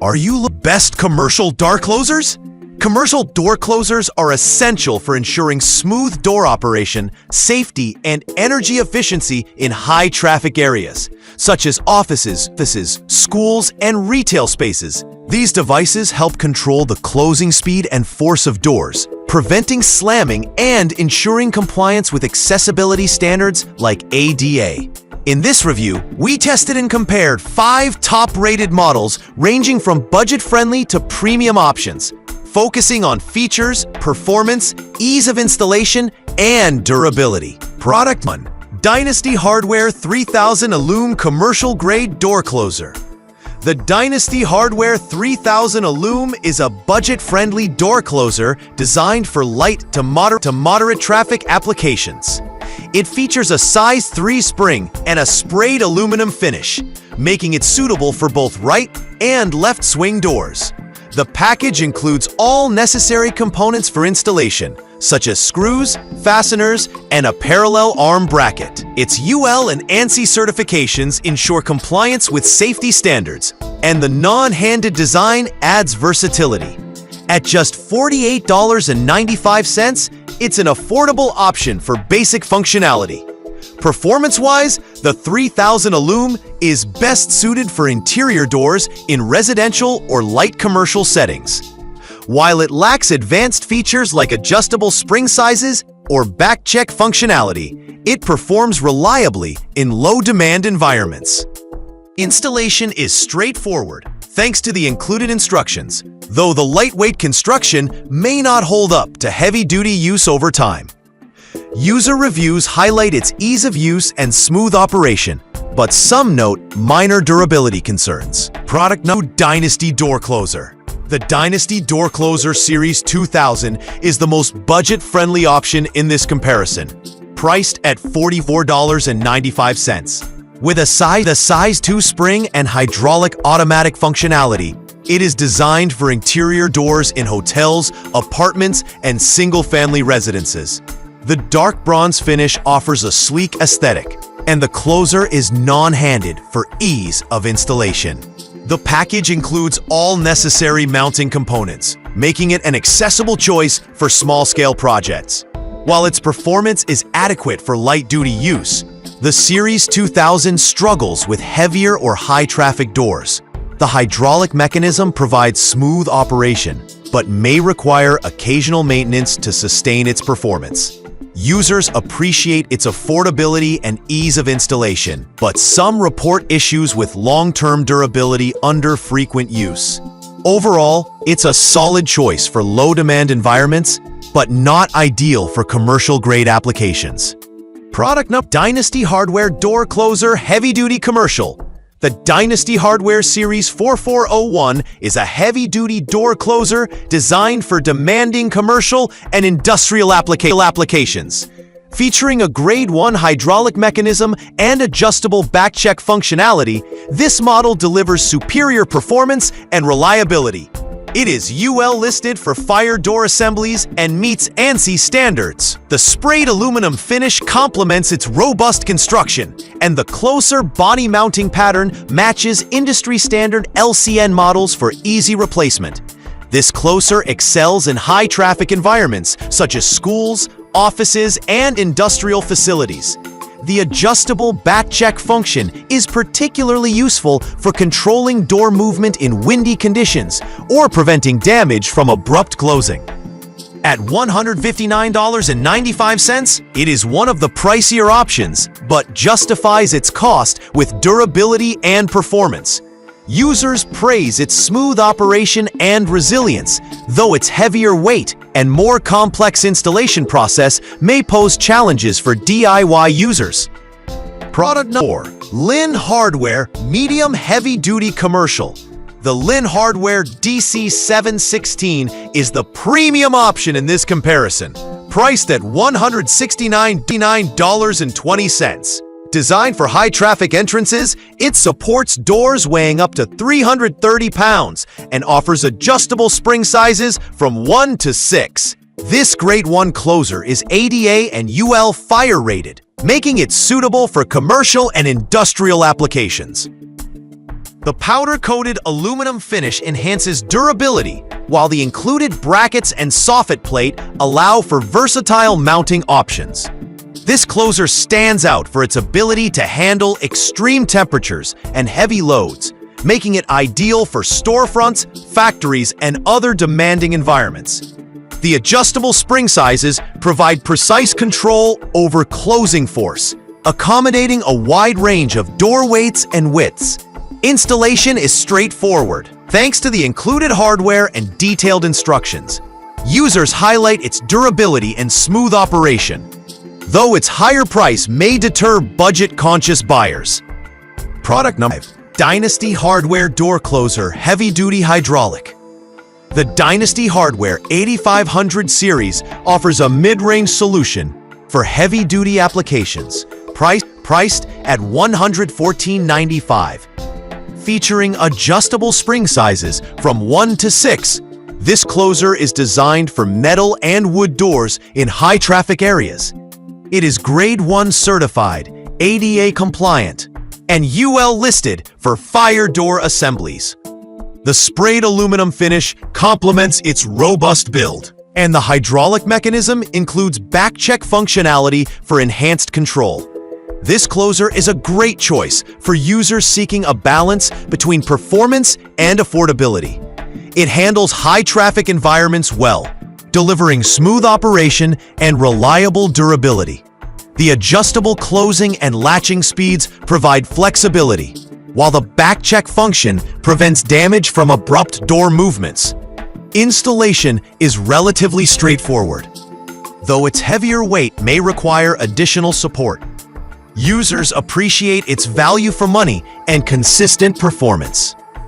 Are you the best commercial door closers? Commercial door closers are essential for ensuring smooth door operation, safety, and energy efficiency in high-traffic areas, such as offices, schools, and retail spaces. These devices help control the closing speed and force of doors, preventing slamming and ensuring compliance with accessibility standards like ADA. In this review, we tested and compared 5 top-rated models ranging from budget-friendly to premium options, focusing on features, performance, ease of installation, and durability. Product 1. Dynasty Hardware 3000 Aloom Commercial Grade Door Closer. The Dynasty Hardware 3000 Aloom is a budget-friendly door closer designed for light to moderate traffic applications. It features a size 3 spring and a sprayed aluminum finish, making it suitable for both right and left swing doors. The package includes all necessary components for installation, such as screws, fasteners, and a parallel arm bracket. Its UL and ANSI certifications ensure compliance with safety standards, and the non-handed design adds versatility. At just $48.95, it's an affordable option for basic functionality. Performance-wise, the 3000 Aloom is best suited for interior doors in residential or light commercial settings. While it lacks advanced features like adjustable spring sizes or back-check functionality, it performs reliably in low-demand environments. Installation is straightforward, thanks to the included instructions, though the lightweight construction may not hold up to heavy-duty use over time. User reviews highlight its ease of use and smooth operation, but some note minor durability concerns. Product No. Dynasty Door Closer. The Dynasty Door Closer Series 2000 is the most budget-friendly option in this comparison, priced at $44.95. With a size 2 spring and hydraulic automatic functionality, it is designed for interior doors in hotels, apartments, and single-family residences. The dark bronze finish offers a sleek aesthetic, and the closer is non-handed for ease of installation. The package includes all necessary mounting components, making it an accessible choice for small-scale projects. While its performance is adequate for light-duty use, the Series 2000 struggles with heavier or high-traffic doors. The hydraulic mechanism provides smooth operation, but may require occasional maintenance to sustain its performance. Users appreciate its affordability and ease of installation, but some report issues with long-term durability under frequent use. Overall, it's a solid choice for low-demand environments, but not ideal for commercial-grade applications. Product No. Dynasty Hardware Door Closer Heavy-Duty Commercial. The Dynasty Hardware Series 4401 is a heavy-duty door closer designed for demanding commercial and industrial applications. Featuring a Grade 1 hydraulic mechanism and adjustable back-check functionality, this model delivers superior performance and reliability. It is UL listed for fire door assemblies and meets ANSI standards. The sprayed aluminum finish complements its robust construction, and the closer body mounting pattern matches industry-standard LCN models for easy replacement. This closer excels in high-traffic environments such as schools, offices, and industrial facilities. The adjustable back-check function is particularly useful for controlling door movement in windy conditions or preventing damage from abrupt closing. At $159.95, it is one of the pricier options, but justifies its cost with durability and performance. Users praise its smooth operation and resilience, though its heavier weight and more complex installation process may pose challenges for DIY users. Product No. 4. Lynn Hardware Medium Heavy Duty Commercial. The Lynn Hardware DC716 is the premium option in this comparison, priced at $169.20. Designed for high-traffic entrances, it supports doors weighing up to 330 pounds and offers adjustable spring sizes from 1 to 6. This Grade 1 closer is ADA and UL fire rated, making it suitable for commercial and industrial applications. The powder-coated aluminum finish enhances durability, while the included brackets and soffit plate allow for versatile mounting options. This closer stands out for its ability to handle extreme temperatures and heavy loads, making it ideal for storefronts, factories, and other demanding environments. The adjustable spring sizes provide precise control over closing force, accommodating a wide range of door weights and widths. Installation is straightforward, thanks to the included hardware and detailed instructions. Users highlight its durability and smooth operation, though its higher price may deter budget-conscious buyers. Product number 5. Dynasty Hardware Door Closer Heavy-Duty Hydraulic. The Dynasty Hardware 8500 series offers a mid-range solution for heavy-duty applications, priced at $114.95. Featuring adjustable spring sizes from 1 to 6, this closer is designed for metal and wood doors in high-traffic areas. It is Grade 1 certified, ADA compliant, and UL listed for fire door assemblies. The sprayed aluminum finish complements its robust build, and the hydraulic mechanism includes back-check functionality for enhanced control. This closer is a great choice for users seeking a balance between performance and affordability. It handles high-traffic environments well, delivering smooth operation and reliable durability. The adjustable closing and latching speeds provide flexibility, while the back-check function prevents damage from abrupt door movements. Installation is relatively straightforward, though its heavier weight may require additional support. Users appreciate its value for money and consistent performance.